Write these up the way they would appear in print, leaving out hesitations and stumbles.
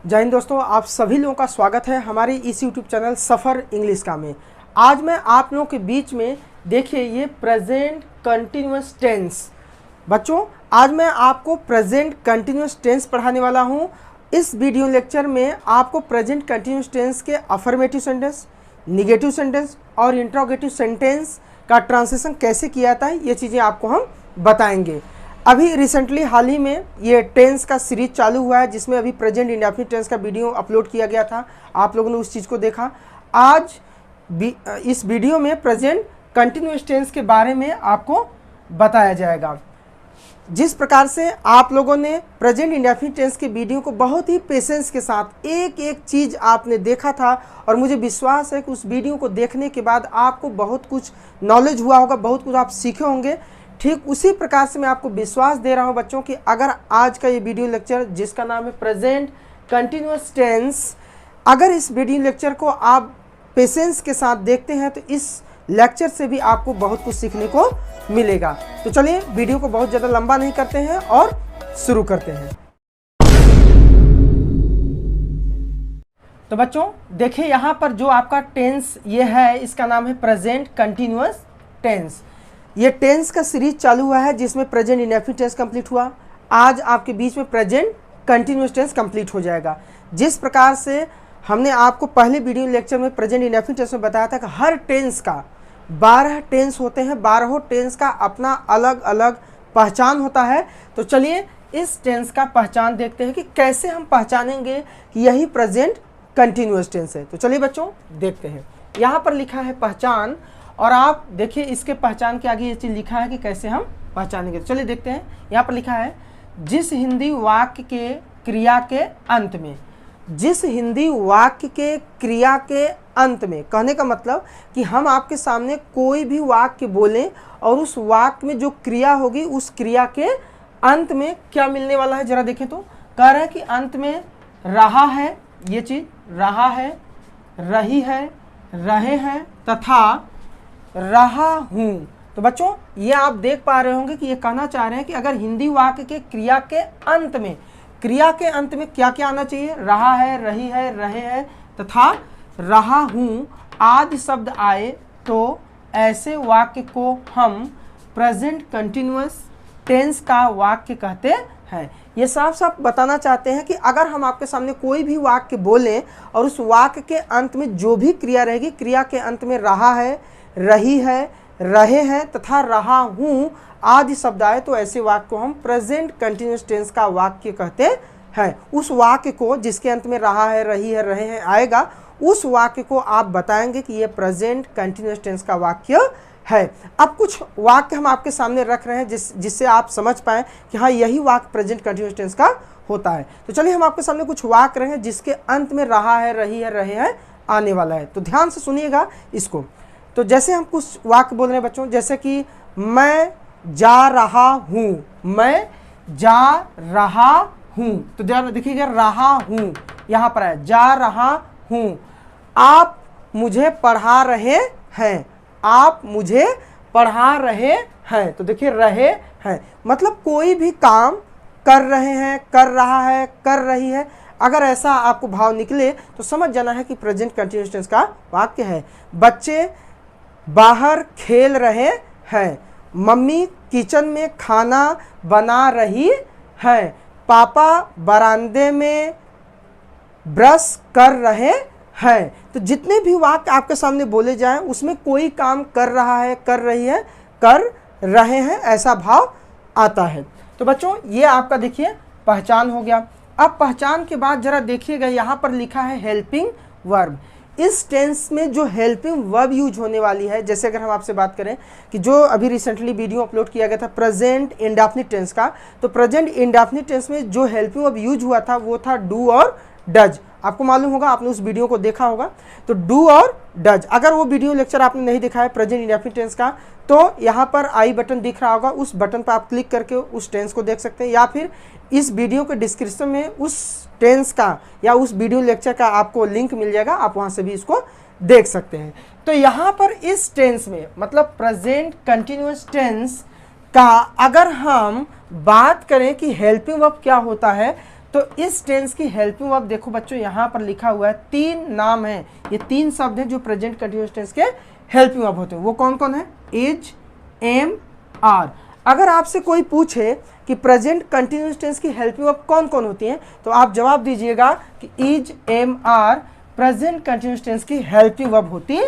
जय हिंद दोस्तों, आप सभी लोगों का स्वागत है हमारे इस यूट्यूब चैनल सफ़र इंग्लिश का में। आज मैं आप लोगों के बीच में देखिए ये प्रेजेंट कंटिन्यूअस टेंस। बच्चों, आज मैं आपको प्रेजेंट कंटिन्यूअस टेंस पढ़ाने वाला हूं। इस वीडियो लेक्चर में आपको प्रेजेंट कंटिन्यूअस टेंस के अफर्मेटिव सेंटेंस, निगेटिव सेंटेंस और इंट्रोगेटिव सेंटेंस का ट्रांसलेशन कैसे किया जाता है, ये चीज़ें आपको हम बताएंगे। अभी रिसेंटली हाल ही में ये टेंस का सीरीज चालू हुआ है, जिसमें अभी प्रेजेंट इंडेफिनिट टेंस का वीडियो अपलोड किया गया था। आप लोगों ने उस चीज़ को देखा। आज इस वीडियो में प्रेजेंट कंटिन्यूअस टेंस के बारे में आपको बताया जाएगा। जिस प्रकार से आप लोगों ने प्रेजेंट इंडेफिनिट टेंस के वीडियो को बहुत ही पेशेंस के साथ एक एक चीज़ आपने देखा था, और मुझे विश्वास है कि उस वीडियो को देखने के बाद आपको बहुत कुछ नॉलेज हुआ होगा, बहुत कुछ आप सीखे होंगे। ठीक उसी प्रकार से मैं आपको विश्वास दे रहा हूं बच्चों कि अगर आज का ये वीडियो लेक्चर, जिसका नाम है प्रेजेंट कंटिन्यूअस टेंस, अगर इस वीडियो लेक्चर को आप पेशेंस के साथ देखते हैं तो इस लेक्चर से भी आपको बहुत कुछ सीखने को मिलेगा। तो चलिए वीडियो को बहुत ज़्यादा लंबा नहीं करते हैं और शुरू करते हैं। तो बच्चों देखिए, यहाँ पर जो आपका टेंस ये है, इसका नाम है प्रेजेंट कंटिन्यूअस टेंस। ये टेंस का सीरीज चालू हुआ है, जिसमें प्रेजेंट इंडेफिनिट टेंस कंप्लीट हुआ। आज आपके बीच में प्रेजेंट कंटिन्यूअस टेंस कंप्लीट हो जाएगा। जिस प्रकार से हमने आपको पहले वीडियो लेक्चर में प्रेजेंट इंडेफिनिट टेंस में बताया था कि हर टेंस का 12 टेंस होते हैं, 12 टेंस का अपना अलग अलग पहचान होता है। तो चलिए इस टेंस का पहचान देखते हैं कि कैसे हम पहचानेंगे कि यही प्रेजेंट कंटिन्यूअस टेंस है। तो चलिए बच्चों देखते हैं। यहाँ पर लिखा है पहचान, और आप देखिए इसके पहचान के आगे ये चीज़ लिखा है कि कैसे हम पहचानेंगे। तो चलिए देखते हैं। यहाँ पर लिखा है जिस हिंदी वाक्य के क्रिया के अंत में, जिस हिंदी वाक्य के क्रिया के अंत में, कहने का मतलब कि हम आपके सामने कोई भी वाक्य बोलें और उस वाक्य में जो क्रिया होगी, उस क्रिया के अंत में क्या मिलने वाला है, जरा देखें। तो कह रहे हैं कि अंत में रहा है, ये चीज़ रहा है, रही है, रहे हैं तथा रहा हूं। तो बच्चों ये आप देख पा रहे होंगे कि ये कहना चाह रहे हैं कि अगर हिंदी वाक्य के क्रिया के अंत में, क्रिया के अंत में क्या क्या आना चाहिए, रहा है, रही है, रहे हैं तथा रहा हूं आदि शब्द आए, तो ऐसे वाक्य को हम प्रेजेंट कंटिन्यूअस टेंस का वाक्य कहते हैं। ये साफ साफ बताना चाहते हैं कि अगर हम आपके सामने कोई भी वाक्य बोलें और उस वाक्य के अंत में जो भी क्रिया रहेगी, क्रिया के अंत में रहा है, रही है, रहे हैं तथा रहा हूं आदि शब्द आए, तो ऐसे वाक्य को हम प्रेजेंट कंटिन्यूअस टेंस का वाक्य कहते हैं। उस वाक्य को जिसके अंत में रहा है, रही है, रहे हैं आएगा, उस वाक्य को आप बताएंगे कि यह प्रेजेंट कंटिन्यूअस टेंस का वाक्य है। अब कुछ वाक्य हम आपके सामने रख रहे हैं जिससे आप समझ पाएं कि हाँ यही वाक्य प्रेजेंट कंटिन्यूअस टेंस का होता है। तो चलिए हम आपके सामने कुछ वाक्य रहे हैं जिसके अंत में रहा है, रही है, रहे हैं आने वाला है। तो ध्यान से सुनिएगा इसको। तो जैसे हम कुछ वाक्य बोल रहे हैं बच्चों, जैसे कि मैं जा रहा हूँ, मैं जा रहा हूँ। तो ध्यान देखिएगा, रहा हूँ यहाँ पर है, जा रहा हूँ। आप मुझे पढ़ा रहे हैं, आप मुझे पढ़ा रहे हैं। तो देखिए रहे हैं मतलब कोई भी काम कर रहे हैं, कर रहा है, कर रही है। अगर ऐसा आपको भाव निकले तो समझ जाना है कि प्रेजेंट कंटिन्यूअस टेंस का वाक्य है। बच्चे बाहर खेल रहे हैं, मम्मी किचन में खाना बना रही है, पापा बरामदे में ब्रश कर रहे हैं। तो जितने भी वाक्य आपके सामने बोले जाएं उसमें कोई काम कर रहा है, कर रही है, कर रहे हैं, ऐसा भाव आता है। तो बच्चों ये आपका देखिए पहचान हो गया। अब पहचान के बाद जरा देखिएगा, यहाँ पर लिखा है हेल्पिंग वर्ब। इस टेंस में जो हेल्पिंग वर्ब यूज होने वाली है, जैसे अगर हम आपसे बात करें कि जो अभी रिसेंटली वीडियो अपलोड किया गया था प्रेजेंट इंडेफिनिट टेंस का, तो प्रेजेंट इंडेफिनिट टेंस में जो हेल्पिंग वर्ब यूज हुआ था वो था डू और डज। आपको मालूम होगा, आपने उस वीडियो को देखा होगा। तो डू और डज, अगर वो वीडियो लेक्चर आपने नहीं देखा है प्रेजेंट इंडेफिनिट टेंस का, तो यहाँ पर आई बटन दिख रहा होगा, उस बटन पर आप क्लिक करके उस टेंस को देख सकते हैं, या फिर इस वीडियो के डिस्क्रिप्शन में उस टेंस का या उस वीडियो लेक्चर का आपको लिंक मिल जाएगा, आप वहाँ से भी इसको देख सकते हैं। तो यहाँ पर इस टेंस में मतलब प्रेजेंट कंटिन्यूअस टेंस का अगर हम बात करें कि हेल्पिंग वर्ब क्या होता है, तो इस टेंस की हेल्पिंग वर्ब देखो बच्चों यहाँ पर लिखा हुआ है, 3 नाम है, ये 3 शब्द हैं जो प्रेजेंट कंटिन्यूअस टेंस के हेल्पिंग वर्ब होते हैं। वो कौन कौन है? Is, am, are. अगर आपसे कोई पूछे कि प्रेजेंट कंटिन्यूअस टेंस की हेल्पिंग वर्ब कौन कौन होती हैं, तो आप जवाब दीजिएगा कि is, am, are present continuous tense की हेल्पिंग वर्ब होती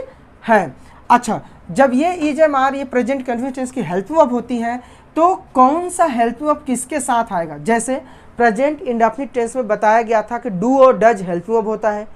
हैं। अच्छा, जब ये इज, एम, आर ये प्रेजेंट कंटिन्यूअस टेंस की हेल्पिंग वर्ब होती हैं, तो कौन सा हेल्पिंग वर्ब किसके साथ आएगा? जैसे प्रेजेंट इंडेफिनिट टेंस में बताया गया था कि डू और डज हेल्पिंग वर्ब होता है।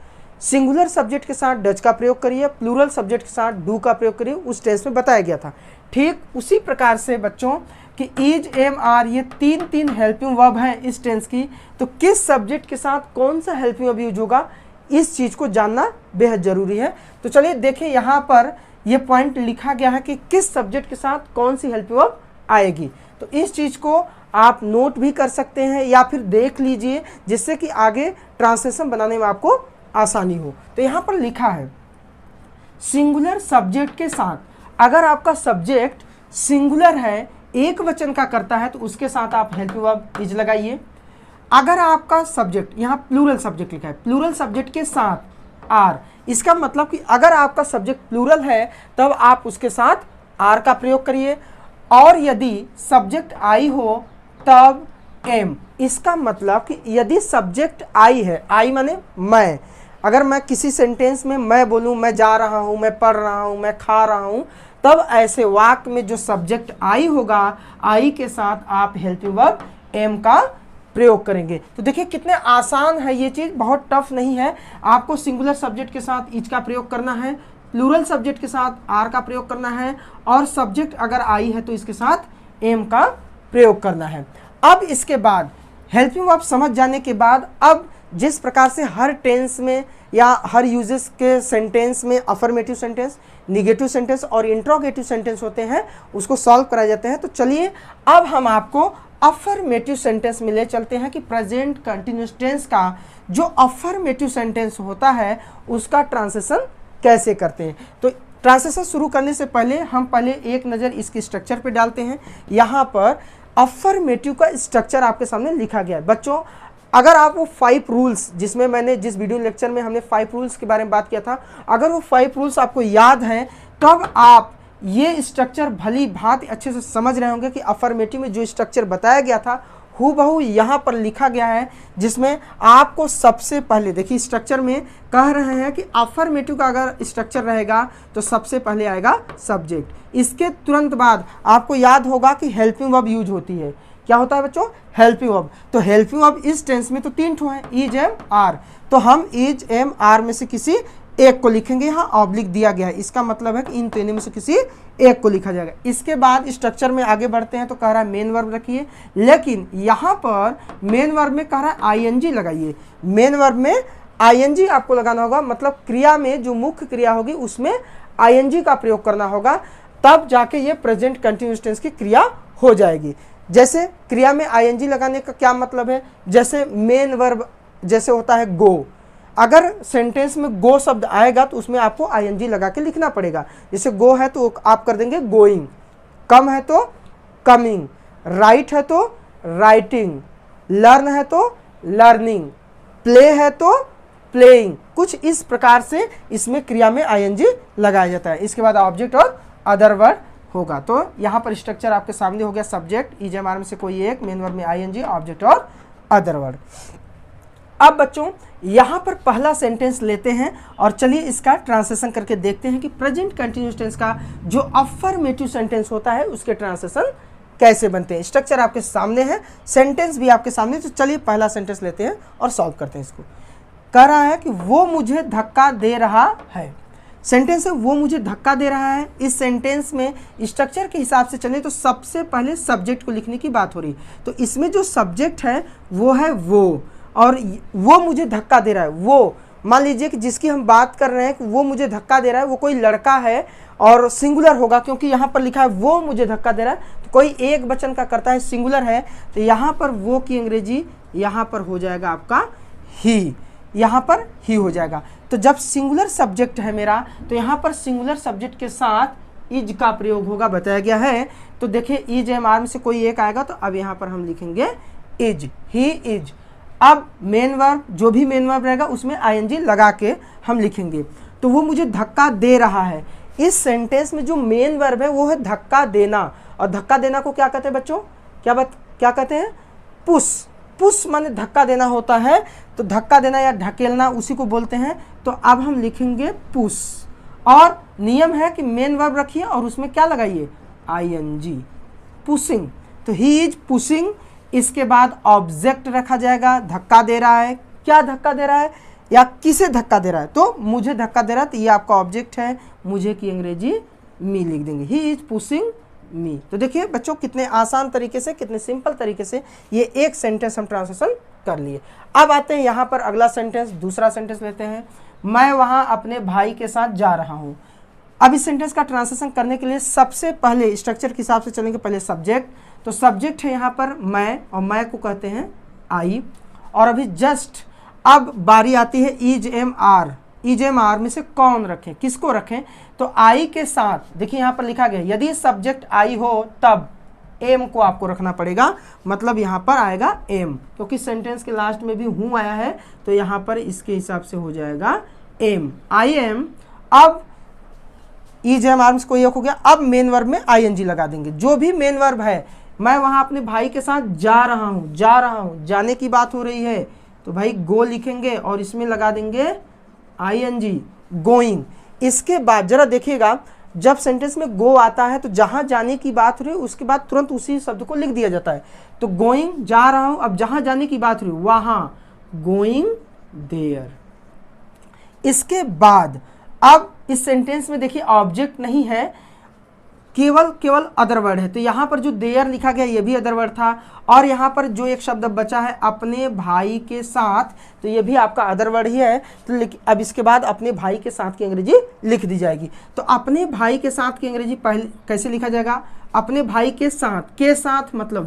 सिंगुलर सब्जेक्ट के साथ डज का प्रयोग करिए, प्लूरल सब्जेक्ट के साथ डू का प्रयोग करिए, उस टेंस में बताया गया था। ठीक उसी प्रकार से बच्चों कि इज, एम, आर ये 3 हेल्पिंग वर्ब हैं इस टेंस की, तो किस सब्जेक्ट के साथ कौन सा हेल्पिंग वर्ब यूज होगा, इस चीज़ को जानना बेहद ज़रूरी है। तो चलिए देखें, यहाँ पर ये पॉइंट लिखा गया है कि किस सब्जेक्ट के साथ कौन सी हेल्पिंग वर्ब आएगी। तो इस चीज़ को आप नोट भी कर सकते हैं या फिर देख लीजिए, जिससे कि आगे ट्रांसलेशन बनाने में आपको आसानी हो। तो यहाँ पर लिखा है सिंगुलर सब्जेक्ट के साथ, अगर आपका सब्जेक्ट सिंगुलर है, एक वचन का करता है, तो उसके साथ आप हेल्पिंग वर्ब इज लगाइए। अगर आपका सब्जेक्ट, यहाँ प्लूरल सब्जेक्ट लिखा है, प्लूरल सब्जेक्ट के साथ आर, इसका मतलब कि अगर आपका सब्जेक्ट प्लूरल है तब आप उसके साथ आर का प्रयोग करिए, और यदि सब्जेक्ट आई हो तब एम। इसका मतलब कि यदि सब्जेक्ट आई है, आई माने मैं, अगर मैं किसी सेंटेंस में मैं बोलूँ मैं जा रहा हूँ, मैं पढ़ रहा हूँ, मैं खा रहा हूँ, तब ऐसे वाक्य में जो सब्जेक्ट आई होगा, आई के साथ आप हेल्पिंग वर्ब एम का प्रयोग करेंगे। तो देखिए कितने आसान है ये चीज़, बहुत टफ नहीं है। आपको सिंगुलर सब्जेक्ट के साथ इज का प्रयोग करना है, प्लूरल सब्जेक्ट के साथ आर का प्रयोग करना है, और सब्जेक्ट अगर आई है तो इसके साथ एम का प्रयोग करना है। अब इसके बाद हेल्पिंग वर्ब समझ जाने के बाद, अब जिस प्रकार से हर टेंस में या हर यूजेस के सेंटेंस में अफर्मेटिव सेंटेंस, निगेटिव सेंटेंस और इंट्रोगेटिव सेंटेंस होते हैं, उसको सॉल्व कराए जाते हैं। तो चलिए अब हम आपको अफर्मेटिव सेंटेंस में ले चलते हैं कि प्रेजेंट कंटिन्यूअस टेंस का जो अफर्मेटिव सेंटेंस होता है उसका ट्रांसलेशन कैसे करते हैं। तो ट्रांसलेशन शुरू करने से पहले हम पहले एक नज़र इसके स्ट्रक्चर पे डालते हैं। यहाँ पर अफर्मेटिव का स्ट्रक्चर आपके सामने लिखा गया है। बच्चों, अगर आप वो 5 रूल्स, जिसमें मैंने जिस वीडियो लेक्चर में हमने 5 रूल्स के बारे में बात किया था, अगर वो 5 रूल्स आपको याद हैं, तब आप ये स्ट्रक्चर भली भांति अच्छे से समझ रहे होंगे कि अफर्मेटिव में जो स्ट्रक्चर बताया गया था हूबहू यहाँ पर लिखा गया है, जिसमें आपको सबसे पहले देखिए स्ट्रक्चर में कह रहे हैं कि अफर्मेटिव का अगर स्ट्रक्चर रहेगा तो सबसे पहले आएगा सब्जेक्ट, इसके तुरंत बाद आपको याद होगा कि हेल्पिंग वर्ब यूज होती है। क्या होता है बच्चों? Helping verb. तो हेल्पिंग वर्ब इस टेंस में तो 3 ठो है, इज, एम, आर। तो हम इज, एम, आर में से किसी एक को लिखेंगे। यहाँ ऑब्लिक दिया गया है, इसका मतलब है कि इन तीनों में से किसी एक को लिखा जाएगा। इसके बाद स्ट्रक्चर में आगे बढ़ते हैं तो कह रहा है मेन वर्ब रखिए, लेकिन यहाँ पर मेन वर्ब में कह रहा है आईएनजी लगाइए। मेन वर्ब में आईएनजी आपको लगाना होगा, मतलब क्रिया में जो मुख्य क्रिया होगी उसमें आईएनजी का प्रयोग करना होगा, तब जाके ये प्रेजेंट कंटिन्यूअस टेंस की क्रिया हो जाएगी। जैसे क्रिया में आईएनजी लगाने का क्या मतलब है? जैसे मेन वर्ब जैसे होता है गो, अगर सेंटेंस में गो शब्द आएगा तो उसमें आपको आईएनजी लगा के लिखना पड़ेगा। जैसे गो है तो आप कर देंगे गोइंग, कम है तो कमिंग, राइट है तो राइटिंग, लर्न है तो लर्निंग, प्ले है तो प्लेइंग। कुछ इस प्रकार से इसमें क्रिया में आईएनजी लगाया जाता है। इसके बाद ऑब्जेक्ट और अदर वर्ड होगा। तो यहाँ पर स्ट्रक्चर आपके सामने हो गया, सब्जेक्ट, इज, एम, आर में से कोई एक, मेन वर्ब में आईएनजी, ऑब्जेक्ट और अदर वर्ड। अब बच्चों यहाँ पर पहला सेंटेंस लेते हैं और चलिए इसका ट्रांसलेशन करके देखते हैं कि प्रेजेंट कंटिन्यूअस टेंस का जो अफर्मेटिव सेंटेंस होता है उसके ट्रांसलेशन कैसे बनते हैं। स्ट्रक्चर आपके सामने है, सेंटेंस भी आपके सामने। तो चलिए पहला सेंटेंस लेते हैं और सॉल्व करते हैं इसको। कह रहा है कि वो मुझे धक्का दे रहा है। सेंटेंस है वो मुझे धक्का दे रहा है। इस सेंटेंस में स्ट्रक्चर के हिसाब से चले तो सबसे पहले सब्जेक्ट को लिखने की बात हो रही, तो इसमें जो सब्जेक्ट है वो है वो, और वो मुझे धक्का दे रहा है। वो मान लीजिए कि जिसकी हम बात कर रहे हैं कि वो मुझे धक्का दे रहा है, वो कोई लड़का है और सिंगुलर होगा, क्योंकि यहाँ पर लिखा है वो मुझे धक्का दे रहा है, तो कोई एक वचन का करता है, सिंगुलर है, तो यहाँ पर वो की अंग्रेजी यहाँ पर हो जाएगा आपका ही, यहाँ पर ही हो जाएगा। तो जब सिंगुलर सब्जेक्ट है मेरा, तो यहाँ पर सिंगुलर सब्जेक्ट के साथ इज का प्रयोग होगा, बताया गया है। तो देखिए इज, एम, आर में से कोई एक आएगा, तो अब यहाँ पर हम लिखेंगे इज, ही इज। अब मेन वर्ब, जो भी मेन वर्ब रहेगा उसमें आईएनजी लगा के हम लिखेंगे। तो वो मुझे धक्का दे रहा है। इस सेंटेंस में जो मेन वर्ब है वो है धक्का देना, और धक्का देना को क्या कहते हैं बच्चों, क्या कहते हैं, पुश। पुश माने धक्का देना होता है, तो धक्का देना या ढकेलना उसी को बोलते हैं। तो अब हम लिखेंगे पुश, और नियम है कि मेन वर्ब रखिए और उसमें क्या लगाइए, आईएनजी, पुशिंग। तो ही इज पुशिंग, इसके बाद ऑब्जेक्ट रखा जाएगा, धक्का दे रहा है। क्या धक्का दे रहा है या किसे धक्का दे रहा है, तो मुझे धक्का दे रहा है, तो ये आपका ऑब्जेक्ट है, मुझे की अंग्रेजी मी लिख देंगे, ही इज पुशिंग मी। तो देखिए बच्चों कितने आसान तरीके से, कितने सिंपल तरीके से ये एक सेंटेंस हम ट्रांसलेशन कर लिए। अब आते हैं यहाँ पर अगला सेंटेंस, दूसरा सेंटेंस लेते हैं, मैं वहाँ अपने भाई के साथ जा रहा हूँ। अब इस सेंटेंस का ट्रांसलेशन करने के लिए सबसे पहले स्ट्रक्चर के हिसाब से चलेंगे। पहले सब्जेक्ट, तो सब्जेक्ट है यहाँ पर मैं, और मैं को कहते हैं आई। और अभी जस्ट अब बारी आती है is am are. Is am are में से कौन रखें, किसको रखें, तो आई के साथ देखिए यहाँ पर लिखा गया यदि सब्जेक्ट आई हो तब एम को आपको रखना पड़ेगा, मतलब यहाँ पर आएगा एम, क्योंकि सेंटेंस के लास्ट में भी हूँ आया है, तो यहाँ पर इसके हिसाब से हो जाएगा एम, आई एम। अब इज एम आर में से कोई एक हो गया। अब मेन वर्ब में आईएनजी लगा देंगे, जो भी मेन वर्ब है। मैं वहाँ अपने भाई के साथ जा रहा हूँ, जा रहा हूँ, जाने की बात हो रही है, तो भाई गो लिखेंगे और इसमें लगा देंगे आईएनजी, गोइंग। इसके बाद जरा देखिएगा, जब सेंटेंस में गो आता है तो जहां जाने की बात हो रही है उसके बाद तुरंत उसी शब्द को लिख दिया जाता है। तो गोइंग, जा रहा हूं, अब जहां जाने की बात हो रही है वहां, गोइंग देयर। इसके बाद अब इस सेंटेंस में देखिए ऑब्जेक्ट नहीं है, केवल अदर वर्ड है। तो यहाँ पर जो देयर लिखा गया ये भी अदर वर्ड था, और यहाँ पर जो एक शब्द बचा है अपने भाई के साथ, तो ये भी आपका अदर वर्ड ही है। तो अब इसके बाद अपने भाई के साथ की अंग्रेजी लिख दी जाएगी। तो अपने भाई के साथ की अंग्रेजी पहले कैसे लिखा जाएगा, अपने भाई के साथ मतलब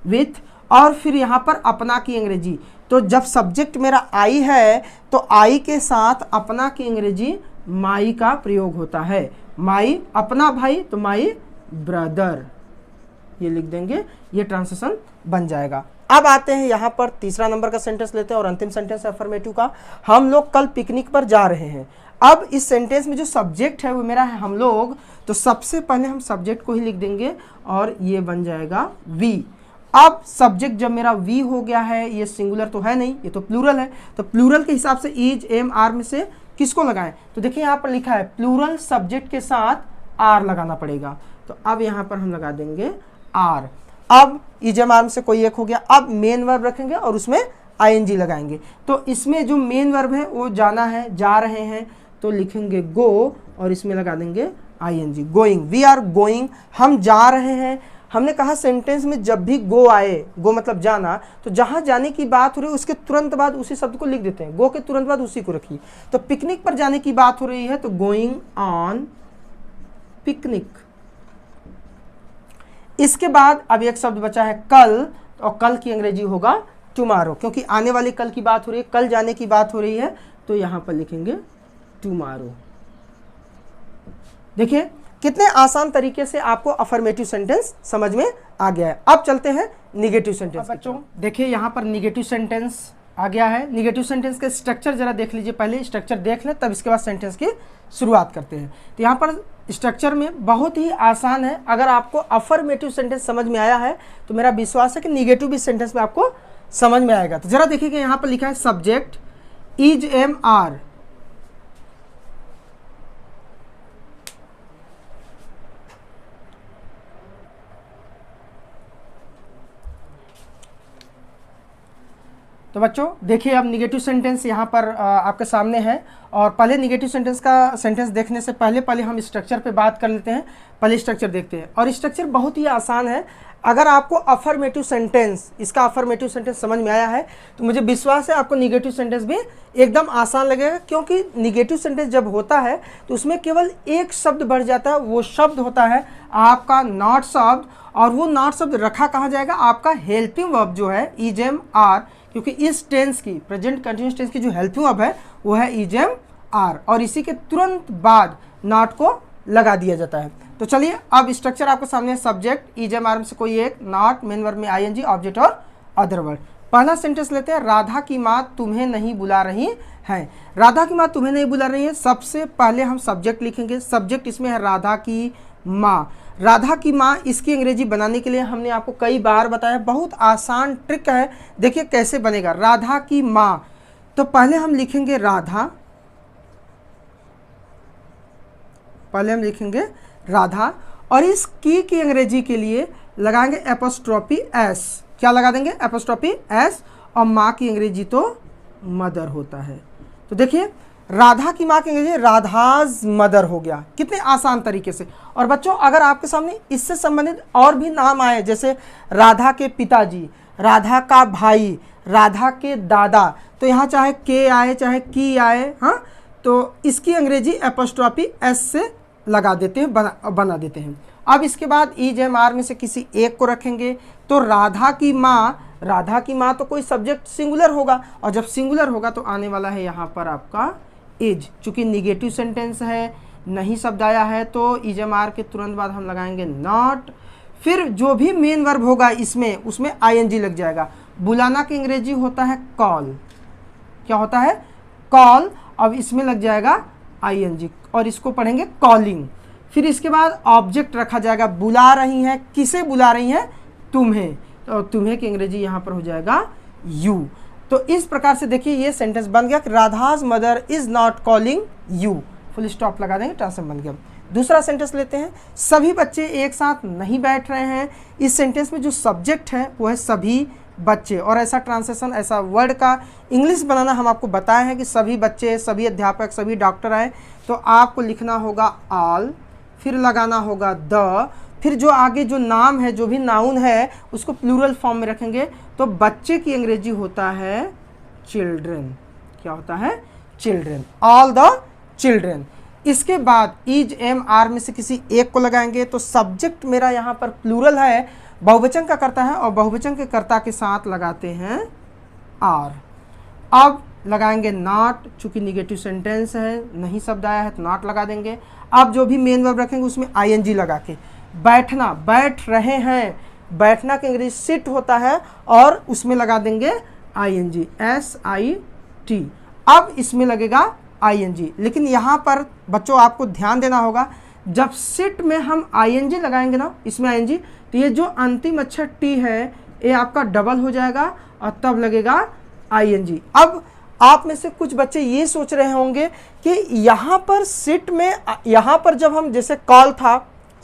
विथ, और फिर यहाँ पर अपना की अंग्रेजी। तो जब सब्जेक्ट मेरा आई है तो आई के साथ अपना की अंग्रेजी माई का प्रयोग होता है। माई अपना भाई, तो माई ब्रदर, ये लिख देंगे, ये ट्रांसलेशन बन जाएगा। अब आते हैं यहाँ पर तीसरा नंबर का सेंटेंस लेते हैं और अंतिम सेंटेंस है अफर्मेटिव का। हम लोग कल पिकनिक पर जा रहे हैं। अब इस सेंटेंस में जो सब्जेक्ट है वो मेरा है हम लोग, तो सबसे पहले हम सब्जेक्ट को ही लिख देंगे और ये बन जाएगा वी। अब सब्जेक्ट जब मेरा वी हो गया है, ये सिंगुलर तो है नहीं, ये तो प्लूरल है, तो प्लूरल के हिसाब से इज एम आर में से किसको लगाएं, तो देखिए यहाँ पर लिखा है प्लूरल सब्जेक्ट के साथ आर लगाना पड़ेगा। तो अब यहाँ पर हम लगा देंगे आर। अब इज एम आर में से कोई एक हो गया। अब मेन वर्ब रखेंगे और उसमें आईएनजी लगाएंगे। तो इसमें जो मेन वर्ब है वो जाना है, जा रहे हैं, तो लिखेंगे गो और इसमें लगा देंगे ING, going. We are going, हम जा रहे हैं। हमने कहा सेंटेंस में जब भी गो आए, गो मतलब जाना, तो जहां जाने की बात हो रही है उसके तुरंत बाद उसी शब्द को लिख देते हैं, गो के तुरंत बाद उसी को रखिए। तो पिकनिक पर जाने की बात हो रही है तो गोइंग ऑन पिकनिक। इसके बाद अब एक शब्द बचा है कल, और कल की अंग्रेजी होगा टुमारो, क्योंकि आने वाले कल की बात हो रही है, कल जाने की बात हो रही है, तो यहां पर लिखेंगे टुमारो। देखिए कितने आसान तरीके से आपको अफर्मेटिव सेंटेंस समझ में आ गया है। अब चलते हैं निगेटिव सेंटेंस। बच्चों देखिए यहाँ पर निगेटिव सेंटेंस आ गया है। निगेटिव सेंटेंस का स्ट्रक्चर जरा देख लीजिए, पहले स्ट्रक्चर देख लें तब इसके बाद सेंटेंस की शुरुआत करते हैं। तो यहाँ पर स्ट्रक्चर में बहुत ही आसान है। अगर आपको अफर्मेटिव सेंटेंस समझ में आया है तो मेरा विश्वास है कि निगेटिव भी सेंटेंस में आपको समझ में आएगा। तो जरा देखिए यहाँ पर लिखा है सब्जेक्ट इज एम आर, तो बच्चों देखिए अब निगेटिव सेंटेंस यहाँ पर आपके सामने है। और पहले निगेटिव सेंटेंस का सेंटेंस देखने से पहले हम स्ट्रक्चर पे बात कर लेते हैं। पहले स्ट्रक्चर देखते हैं, और स्ट्रक्चर बहुत ही आसान है। अगर आपको अफर्मेटिव सेंटेंस, इसका अफर्मेटिव सेंटेंस समझ में आया है तो मुझे विश्वास है आपको निगेटिव सेंटेंस भी एकदम आसान लगेगा, क्योंकि निगेटिव सेंटेंस जब होता है तो उसमें केवल एक शब्द बढ़ जाता है, वो शब्द होता है आपका नॉट शब्द। और वो नॉट शब्द रखा कहाँ जाएगा, आपका हेल्पिंग वर्ब जो है इज एम आर, क्योंकि इस टेंस की, प्रेजेंट कंटिन्यूअस टेंस की जो हेल्पिंग वर्ब है वो है इज एम आर, और इसी के तुरंत बाद नॉट को लगा दिया जाता है। तो चलिए अब स्ट्रक्चर आपके सामने, सब्जेक्ट इज एम आर में से कोई एक, नॉट, मेन वर्ब में आईएनजी, ऑब्जेक्ट और अदर वर्ड। पहला सेंटेंस लेते हैं, राधा की माँ तुम्हें नहीं बुला रही है। राधा की माँ तुम्हें नहीं बुला रही है, सबसे पहले हम सब्जेक्ट लिखेंगे। सब्जेक्ट इसमें है राधा की माँ। राधा की माँ, इसकी अंग्रेजी बनाने के लिए हमने आपको कई बार बताया, बहुत आसान ट्रिक है। देखिए कैसे बनेगा। राधा की माँ, तो पहले हम लिखेंगे राधा, पहले हम लिखेंगे राधा, और इस की अंग्रेजी के लिए लगाएंगे एपोस्ट्रोफी एस। क्या लगा देंगे? Apostrophe S. और माँ की अंग्रेजी तो मदर होता है। तो देखिए राधा की माँ की अंग्रेजी राधाज मदर हो गया, कितने आसान तरीके से। और बच्चों अगर आपके सामने इससे संबंधित और भी नाम आए, जैसे राधा के पिताजी, राधा का भाई, राधा के दादा, तो यहाँ चाहे के आए चाहे की आए, हाँ, तो इसकी अंग्रेजी एपोस्ट्रोफी एस से लगा देते हैं, बना देते हैं। अब इसके बाद EJMR में से किसी एक को रखेंगे। तो राधा की माँ, राधा की माँ तो कोई सब्जेक्ट सिंगुलर होगा, और जब सिंगुलर होगा तो आने वाला है यहाँ पर आपका इज। चूंकि निगेटिव सेंटेंस है, नहीं शब्द आया है, तो EJMR के तुरंत बाद हम लगाएंगे नॉट। फिर जो भी मेन वर्ब होगा इसमें, उसमें ING लग जाएगा। बुलाना की अंग्रेजी होता है कॉल। क्या होता है? कॉल। अब इसमें लग जाएगा ING, और इसको पढ़ेंगे कॉलिंग। फिर इसके बाद ऑब्जेक्ट रखा जाएगा, बुला रही हैं, किसे बुला रही हैं? तुम्हें। तो तुम्हें की अंग्रेजी यहाँ पर हो जाएगा यू। तो इस प्रकार से देखिए ये सेंटेंस बन गया कि Radha's mother is not calling you, full stop लगा देंगे, ट्रांसलेशन बन गया। दूसरा सेंटेंस लेते हैं, सभी बच्चे एक साथ नहीं बैठ रहे हैं। इस सेंटेंस में जो सब्जेक्ट है वो है सभी बच्चे, और ऐसा ट्रांसलेशन, ऐसा वर्ड का इंग्लिश बनाना हम आपको बताए हैं कि सभी बच्चे, सभी अध्यापक, सभी डॉक्टर आए। तो आपको लिखना होगा ऑल, फिर लगाना होगा द, फिर जो आगे जो नाम है, जो भी नाउन है, उसको प्लूरल फॉर्म में रखेंगे। तो बच्चे की अंग्रेजी होता है चिल्ड्रन। क्या होता है? चिल्ड्रन। All the children. इसके बाद EJMR में से किसी एक को लगाएंगे। तो सब्जेक्ट मेरा यहाँ पर प्लूरल है, बहुवचन का कर्ता है, और बहुवचन के कर्ता के साथ लगाते हैं आर। अब लगाएंगे नॉट, चूंकि निगेटिव सेंटेंस है, नहीं शब्द आया है तो नॉट लगा देंगे। अब जो भी मेन वर्ब रखेंगे उसमें ING लगा के। बैठना, बैठ रहे हैं, बैठना की अंग्रेजी सिट होता है, और उसमें लगा देंगे ING, SIT। अब इसमें लगेगा ING, लेकिन यहाँ पर बच्चों आपको ध्यान देना होगा, जब सिट में हम ING लगाएंगे ना, इसमें ING, तो ये जो अंतिम अक्षर T है ये आपका डबल हो जाएगा, और तब लगेगा ING। अब आप में से कुछ बच्चे ये सोच रहे होंगे कि यहाँ पर सिट में, यहाँ पर जब हम, जैसे कॉल था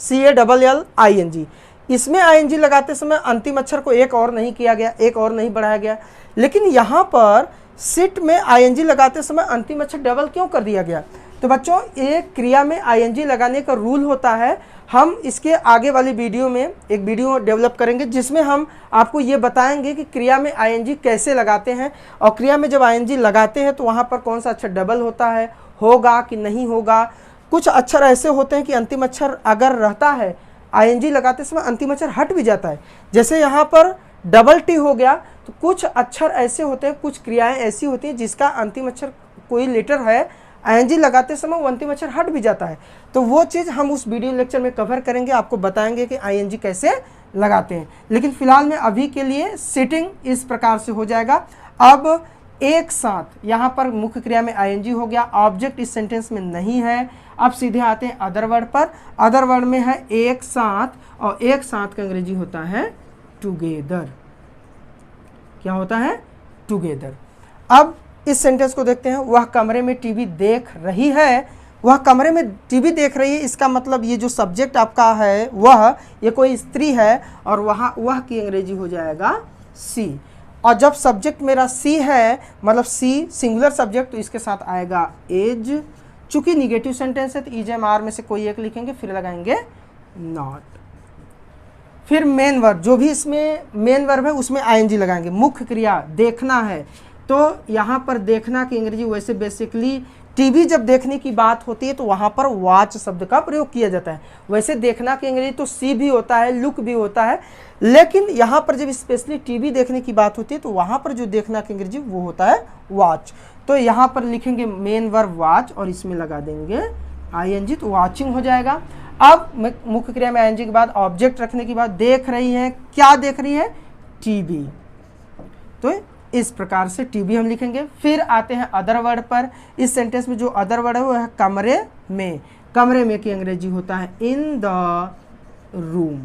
CALLING, इसमें ING लगाते समय अंतिम अक्षर को एक और नहीं किया गया, एक और नहीं बढ़ाया गया, लेकिन यहाँ पर सिट में ING लगाते समय अंतिम अक्षर डबल क्यों कर दिया गया? तो बच्चों एक क्रिया में ING लगाने का रूल होता है। हम इसके आगे वाली वीडियो में एक वीडियो डेवलप करेंगे जिसमें हम आपको ये बताएंगे कि क्रिया में ING कैसे लगाते हैं, और क्रिया में जब ING लगाते हैं तो वहाँ पर कौन सा अक्षर डबल होता है, होगा कि नहीं होगा। कुछ अक्षर ऐसे होते हैं कि अंतिम अक्षर अगर रहता है, ING लगाते समय अंतिम अक्षर हट भी जाता है, जैसे यहाँ पर डबल T हो गया। तो कुछ अक्षर ऐसे होते हैं, कुछ क्रियाएं ऐसी होती हैं जिसका अंतिम अक्षर कोई लेटर है, ING लगाते समय वो अंतिम अक्षर हट भी जाता है। तो वो चीज़ हम उस वीडियो लेक्चर में कवर करेंगे, आपको बताएंगे कि ING कैसे लगाते हैं। लेकिन फिलहाल में अभी के लिए सिटिंग इस प्रकार से हो जाएगा। अब एक साथ यहाँ पर मुख्य क्रिया में ING हो गया, ऑब्जेक्ट इस सेंटेंस में नहीं है। अब सीधे आते हैं अदर वर्ड पर। अदर वर्ड में है एक साथ, और एक साथ का अंग्रेजी होता है टुगेदर। क्या होता है? टुगेदर। अब इस सेंटेंस को देखते हैं, वह कमरे में टीवी देख रही है। वह कमरे में टीवी देख रही है, इसका मतलब ये जो सब्जेक्ट आपका है वह, ये कोई स्त्री है, और वह की अंग्रेजी हो जाएगा सी। और जब सब्जेक्ट मेरा सी है, मतलब सी सिंगुलर सब्जेक्ट, तो इसके साथ आएगा एज। चूंकि निगेटिव सेंटेंस है तो EJMR में से कोई एक लिखेंगे, फिर लगाएंगे नॉट। फिर मेन वर्ब, जो भी इसमें मेन वर्ब है उसमें ING लगाएंगे। मुख्य क्रिया देखना है, तो यहाँ पर देखना की अंग्रेजी वैसे बेसिकली टीवी जब देखने की बात होती है तो वहाँ पर वॉच शब्द का प्रयोग किया जाता है। वैसे देखना की अंग्रेजी तो सी भी होता है, लुक भी होता है, लेकिन यहाँ पर जब स्पेशली टीवी देखने की बात होती है तो वहाँ पर जो देखना की अंग्रेजी वो होता है वॉच। तो यहाँ पर लिखेंगे मेन वर्ब वॉच, और इसमें लगा देंगे ING, तो वॉचिंग हो जाएगा। अब मुख्य क्रिया में ING के बाद ऑब्जेक्ट रखने के बाद देख रही है, क्या देख रही है? टीवी। तो इस प्रकार से टीवी हम लिखेंगे। फिर आते हैं अदर वर्ड पर। इस सेंटेंस में जो अदर वर्ड है वो है कमरे में। कमरे में की अंग्रेजी होता है इन द रूम।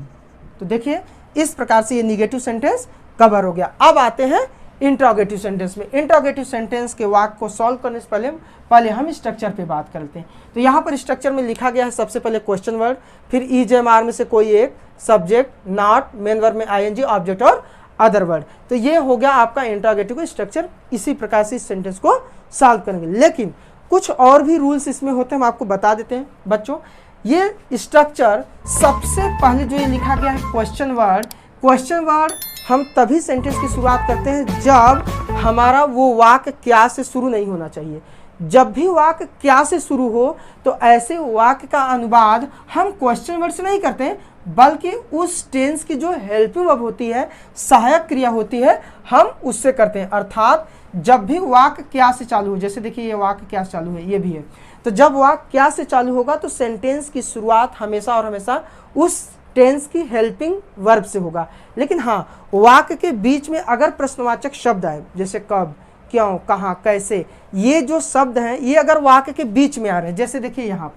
तो देखिए इस प्रकार से ये निगेटिव सेंटेंस कवर हो गया। अब आते हैं इंट्रोगेटिव सेंटेंस में। इंट्रोगेटिव सेंटेंस के वाक्य को सॉल्व करने से पहले हम स्ट्रक्चर पे बात करते हैं। तो यहाँ पर स्ट्रक्चर में लिखा गया है सबसे पहले क्वेश्चन वर्ड, फिर EJMR में से कोई एक, सब्जेक्ट, नॉट, मेन वर्ब में ING, ऑब्जेक्ट और अदर वर्ड। तो ये हो गया आपका इंट्रोगेटिव का स्ट्रक्चर। इसी प्रकार से इस सेंटेंस को सॉल्व करेंगे। लेकिन कुछ और भी रूल्स इसमें होते हैं, हम आपको बता देते हैं बच्चों। ये स्ट्रक्चर सबसे पहले जो ये लिखा गया है क्वेश्चन वर्ड हम तभी सेंटेंस की शुरुआत करते हैं जब हमारा वो वाक्य क्या से शुरू नहीं होना चाहिए। जब भी वाक्य क्या से शुरू हो तो ऐसे वाक्य का अनुवाद हम क्वेश्चन वर्ड से नहीं करते, बल्कि उस टेंस की जो हेल्पिंग वर्ब होती है, सहायक क्रिया होती है, हम उससे करते हैं। अर्थात जब भी वाक्य क्या से चालू हो, जैसे देखिए ये वाक्य क्या से चालू है, ये भी है, तो जब वाक्य क्या से चालू होगा तो सेंटेंस की शुरुआत हमेशा और हमेशा उस टेंस की हेल्पिंग वर्ब से होगा। लेकिन हाँ, वाक्य के बीच में अगर प्रश्नवाचक शब्द आए, जैसे कब, क्यों, कहाँ, कैसे, ये जो शब्द हैं ये अगर वाक्य के बीच में आ रहे हैं, जैसे देखिए यहाँ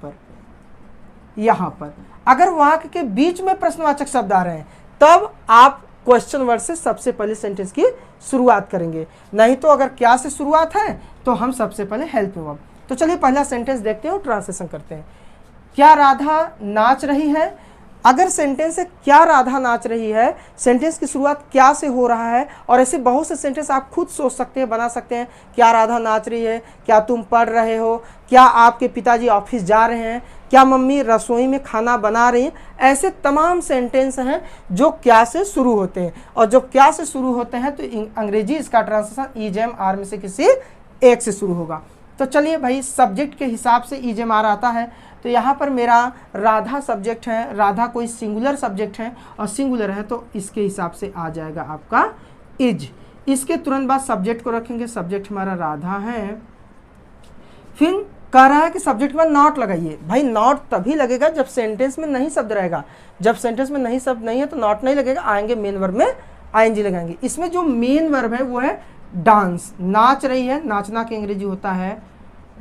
पर अगर वाक्य के बीच में प्रश्नवाचक शब्द आ रहे हैं तब आप क्वेश्चन वर्ड से सबसे पहले सेंटेंस की शुरुआत करेंगे। नहीं तो अगर क्या से शुरुआत है तो हम सबसे पहले हेल्पिंग वर्ब। तो चलिए पहला सेंटेंस देखते हैं और ट्रांसलेशन करते हैं। क्या राधा नाच रही है? अगर सेंटेंस है क्या राधा नाच रही है, सेंटेंस की शुरुआत क्या से हो रहा है, और ऐसे बहुत से सेंटेंस आप खुद सोच सकते हैं, बना सकते हैं। क्या राधा नाच रही है, क्या तुम पढ़ रहे हो, क्या आपके पिताजी ऑफिस जा रहे हैं, क्या मम्मी रसोई में खाना बना रही हैं। ऐसे तमाम सेंटेंस हैं जो क्या से शुरू होते हैं, और जब क्या से शुरू होते हैं तो अंग्रेजी इसका ट्रांसलेशन EJMR में से किसी एक से शुरू होगा। तो चलिए भाई, सब्जेक्ट के हिसाब से EJMR आता है। तो यहाँ पर मेरा राधा सब्जेक्ट है, राधा कोई सिंगुलर सब्जेक्ट है और सिंगुलर है तो इसके हिसाब से आ जाएगा आपका इज। इसके तुरंत बाद सब्जेक्ट को रखेंगे, सब्जेक्ट हमारा राधा है। फिर कह रहा है कि सब्जेक्ट में नॉट लगाइए। भाई नॉट तभी लगेगा जब सेंटेंस में नहीं शब्द रहेगा। जब सेंटेंस में नहीं शब्द नहीं है तो नॉट नहीं लगेगा, आएंगे मेन वर्ब में ING लगाएंगे। इसमें जो मेन वर्ब है वो है डांस, नाच रही है, नाचना की अंग्रेजी होता है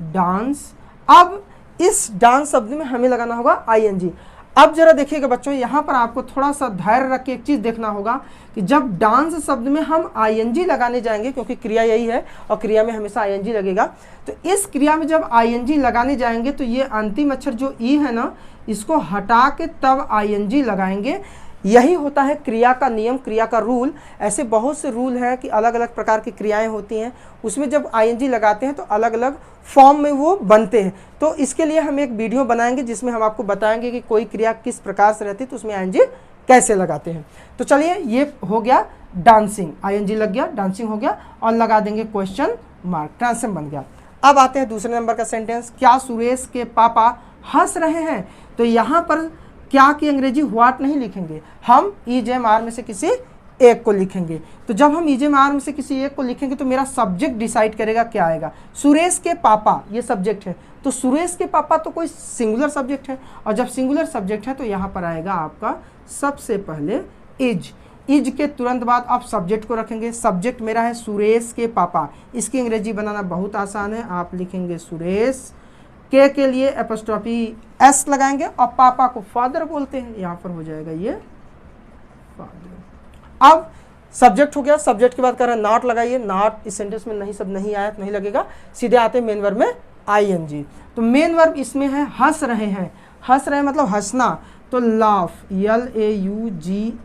डांस। अब इस डांस शब्द में हमें लगाना होगा ING। अब जरा देखिएगा बच्चों, यहाँ पर आपको थोड़ा सा धैर्य रख के एक चीज़ देखना होगा कि जब डांस शब्द में हम ING लगाने जाएंगे, क्योंकि क्रिया यही है और क्रिया में हमेशा ING लगेगा, तो इस क्रिया में जब ING लगाने जाएंगे तो ये अंतिम अक्षर जो ई है ना, इसको हटा के तब ING लगाएंगे। यही होता है क्रिया का नियम, क्रिया का रूल। ऐसे बहुत से रूल हैं कि अलग अलग प्रकार की क्रियाएं होती हैं, उसमें जब ING लगाते हैं तो अलग अलग फॉर्म में वो बनते हैं। तो इसके लिए हम एक वीडियो बनाएंगे जिसमें हम आपको बताएंगे कि कोई क्रिया किस प्रकार से रहती है तो उसमें ING कैसे लगाते हैं। तो चलिए, ये हो गया डांसिंग, ING लग गया, डांसिंग हो गया, और लगा देंगे क्वेश्चन मार्क, ट्रांसलेशन बन गया। अब आते हैं दूसरे नंबर का सेंटेंस। क्या सुरेश के पापा हंस रहे हैं? तो यहाँ पर क्या की अंग्रेजी व्हाट नहीं लिखेंगे, हम EJMR में से किसी एक को लिखेंगे। तो जब हम EJMR में से किसी एक को लिखेंगे तो मेरा सब्जेक्ट डिसाइड करेगा क्या आएगा। सुरेश के पापा ये सब्जेक्ट है, तो सुरेश के पापा तो कोई सिंगुलर सब्जेक्ट है, और जब सिंगुलर सब्जेक्ट है तो यहाँ पर आएगा आपका सबसे पहले इज। इज के तुरंत बाद आप सब्जेक्ट को रखेंगे। सब्जेक्ट मेरा है सुरेश के पापा। इसकी अंग्रेजी बनाना बहुत आसान है, आप लिखेंगे सुरेश, के लिए एपोस्ट्रोफी S लगाएंगे, और पापा को फादर बोलते हैं, यहाँ पर हो जाएगा ये फादर। अब सब्जेक्ट हो गया, सब्जेक्ट के बाद कह रहा है नॉट लगाइए। नॉट इस सेंटेंस में नहीं सब नहीं आया तो नहीं लगेगा, सीधे आते हैं मेन वर्ब में ING। तो मेन वर्ब इसमें है हंस रहे हैं। हंस रहे मतलब हंसना, तो लाफ, LAUGHING,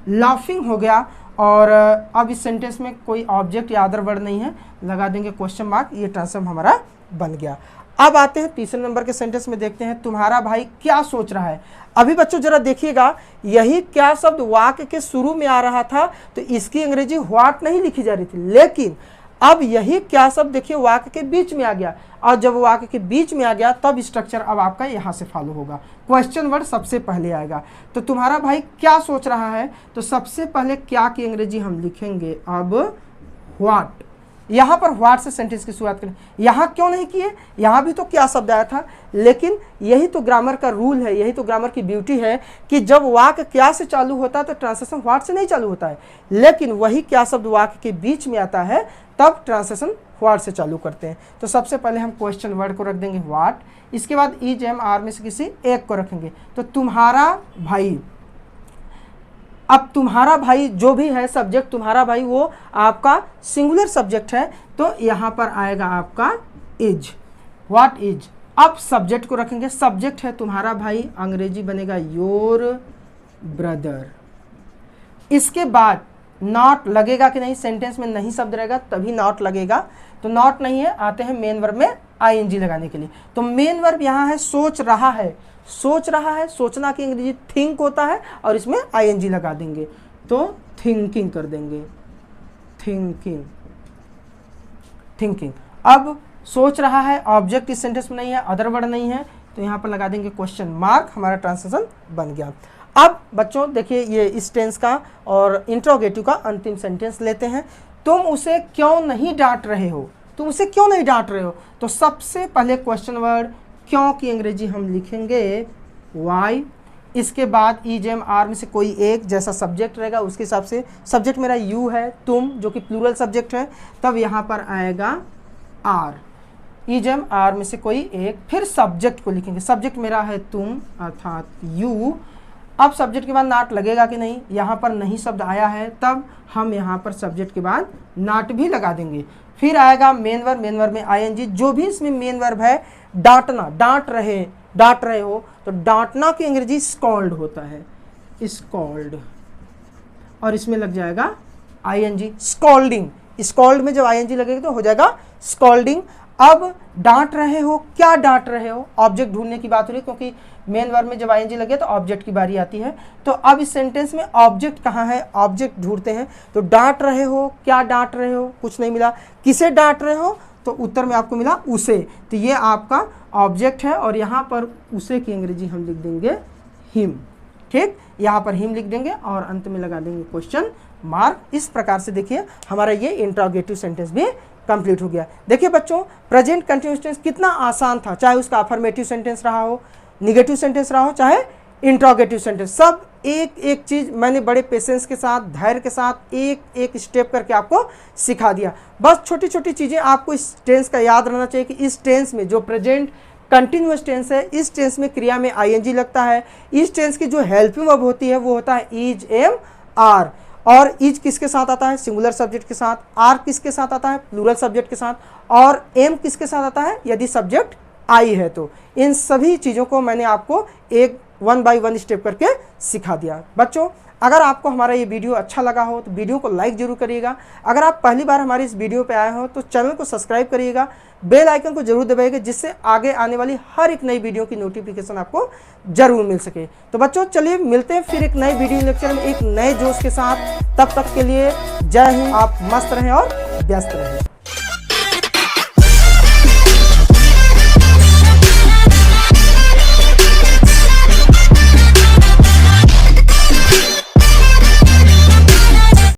लाफिंग हो गया। और अब इस सेंटेंस में कोई ऑब्जेक्ट या अदर वर्ड नहीं है, लगा देंगे क्वेश्चन मार्क, ये ट्रांसफॉर्म हमारा बन गया। अब आते हैं तीसरे नंबर के सेंटेंस में, देखते हैं तुम्हारा भाई क्या सोच रहा है। अभी बच्चों जरा देखिएगा, यही क्या शब्द वाक्य के शुरू में आ रहा था तो इसकी अंग्रेजी व्हाट नहीं लिखी जा रही थी, लेकिन अब यही क्या शब्द देखिए वाक्य के बीच में आ गया, और जब वाक्य के बीच में आ गया तब स्ट्रक्चर अब आपका यहाँ से फॉलो होगा। क्वेश्चन वर्ड सबसे पहले आएगा। तो तुम्हारा भाई क्या सोच रहा है, तो सबसे पहले क्या की अंग्रेजी हम लिखेंगे अब व्हाट। यहाँ पर व्हाट से सेंटेंस की शुरुआत करें। यहाँ क्यों नहीं किए, यहाँ भी तो क्या शब्द आया था, लेकिन यही तो ग्रामर का रूल है, यही तो ग्रामर की ब्यूटी है कि जब वाक्य क्या से चालू होता है तो ट्रांसलेशन व्हाट से नहीं चालू होता है, लेकिन वही क्या शब्द वाक्य के बीच में आता है तब ट्रांसलेशन व्हाट से चालू करते हैं। तो सबसे पहले हम क्वेश्चन वर्ड को रख देंगे व्हाट, इसके बाद इज एम आर में से किसी एक को रखेंगे। तो तुम्हारा भाई, अब तुम्हारा भाई जो भी है सब्जेक्ट तुम्हारा भाई वो आपका सिंगुलर सब्जेक्ट है, तो यहाँ पर आएगा आपका इज, व्हाट इज। अब सब्जेक्ट को रखेंगे, सब्जेक्ट है तुम्हारा भाई, अंग्रेजी बनेगा योर ब्रदर। इसके बाद नॉट लगेगा कि नहीं, सेंटेंस में नहीं शब्द रहेगा तभी नॉट लगेगा, तो नॉट नहीं है, आते हैं मेन वर्ब में आईएनजी लगाने के लिए। तो मेन वर्ब यहाँ है सोच रहा है, सोच रहा है, सोचना की अंग्रेजी थिंक होता है और इसमें आईएनजी लगा देंगे तो थिंकिंग कर देंगे, थिंकिंग, थिंकिंग। अब सोच रहा है, ऑब्जेक्ट इस सेंटेंस में नहीं है, अदर वर्ड नहीं है, तो यहाँ पर लगा देंगे क्वेश्चन मार्क, हमारा ट्रांसलेशन बन गया। अब बच्चों देखिए ये इस टेंस का और इंट्रोगेटिव का अंतिम सेंटेंस लेते हैं। तुम उसे क्यों नहीं डांट रहे हो, तुम उसे क्यों नहीं डांट रहे हो, तो सबसे पहले क्वेश्चन वर्ड क्यों की अंग्रेजी हम लिखेंगे वाई, इसके बाद इज एम आर में से कोई एक जैसा सब्जेक्ट रहेगा उसके हिसाब से, सब्जेक्ट मेरा यू है, तुम जो कि प्लूरल सब्जेक्ट है, तब यहाँ पर आएगा आर, इज एम आर में से कोई एक, फिर सब्जेक्ट को लिखेंगे, सब्जेक्ट मेरा है तुम अर्थात यू। अब सब्जेक्ट के बाद नाट लगेगा कि नहीं, यहाँ पर नहीं शब्द आया है तब हम यहाँ पर सब्जेक्ट के बाद नाट भी लगा देंगे। फिर आएगा मेन वर्ब, मेन वर्ब में आईएनजी, जो भी इसमें मेन वर्ब है, डांटना, डांट रहे हो, तो डांटना की अंग्रेजी स्कॉल्ड होता है, स्कॉल्ड, और इसमें लग जाएगा आईएनजी, स्कॉल्डिंग, स्कॉल्ड में जब आईएनजी लगेगा तो हो जाएगा स्कॉल्डिंग। अब डांट रहे हो, क्या डांट रहे हो, ऑब्जेक्ट ढूंढने की बात हो रही है क्योंकि मेन वर्ब में जब आईएनजी लगे तो ऑब्जेक्ट की बारी आती है। तो अब इस सेंटेंस में ऑब्जेक्ट कहाँ है, ऑब्जेक्ट ढूंढते हैं। तो डांट रहे हो, क्या डांट रहे हो, कुछ नहीं मिला, किसे डांट रहे हो, तो उत्तर में आपको मिला उसे, तो ये आपका ऑब्जेक्ट है और यहाँ पर उसे की अंग्रेजी हम लिख देंगे हिम, ठीक, यहाँ पर हिम लिख देंगे और अंत में लगा देंगे क्वेश्चन मार्क। इस प्रकार से देखिए हमारा ये इंट्रोगेटिव सेंटेंस भी कंप्लीट हो गया। देखिए बच्चों प्रेजेंट कंटिन्यूअस टेंस कितना आसान था, चाहे उसका अफर्मेटिव सेंटेंस रहा हो, निगेटिव सेंटेंस रहा हो, चाहे इंट्रोगेटिव सेंटेंस, सब एक एक चीज़ मैंने बड़े पेशेंस के साथ, धैर्य के साथ एक एक स्टेप करके आपको सिखा दिया। बस छोटी छोटी चीज़ें आपको इस टेंस का याद रहना चाहिए कि इस टेंस में जो प्रेजेंट कंटिन्यूअस टेंस है, इस टेंस में क्रिया में आईएनजी लगता है, इस टेंस की जो हेल्पिंग वर्ब होती है वो होता है इज एम आर, और इज किसके साथ आता है, सिंगुलर सब्जेक्ट के साथ, आर किसके साथ आता है, प्लूरल सब्जेक्ट के साथ, और एम किसके साथ आता है यदि सब्जेक्ट आई है। तो इन सभी चीज़ों को मैंने आपको एक 1 बाय 1 स्टेप करके सिखा दिया। बच्चों अगर आपको हमारा ये वीडियो अच्छा लगा हो तो वीडियो को लाइक जरूर करिएगा, अगर आप पहली बार हमारे इस वीडियो पे आए हो तो चैनल को सब्सक्राइब करिएगा, बेल आइकन को जरूर दबाइएगा जिससे आगे आने वाली हर एक नई वीडियो की नोटिफिकेशन आपको जरूर मिल सके। तो बच्चों चलिए मिलते हैं फिर एक नए वीडियो लेक्चर में एक नए जोश के साथ, तब तक के लिए जय हिंद, आप मस्त रहें और व्यस्त रहें।